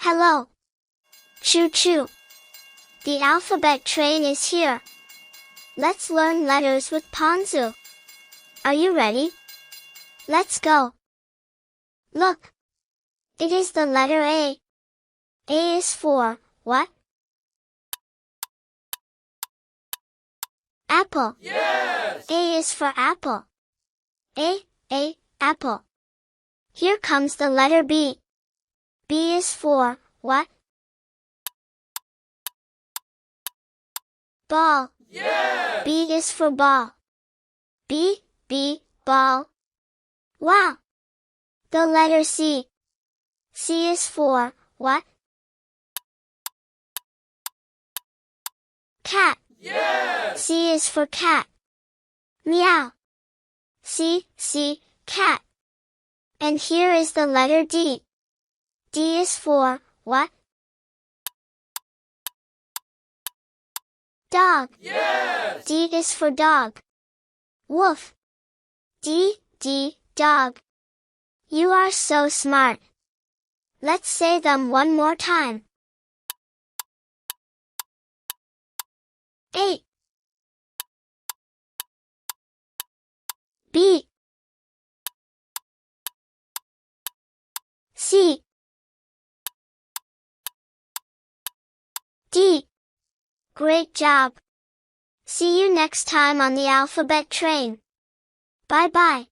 Hello. Choo choo. The alphabet train is here. Let's learn letters with Ponzu. Are you ready? Let's go. Look. It is the letter A. A is for what? Apple. Yes! A is for apple. A, apple. Here comes the letter B. B is for what? Ball. Yes! B is for ball. B, ball. Wow! The letter C. C is for what? Cat. Yes! C is for cat. Meow. C, cat. And here is the letter D. D is for what? Dog. Yes! D is for dog. Woof. D, dog. You are so smart. Let's say them one more time. A. B. C. D. Great job. See you next time on the alphabet train. Bye bye.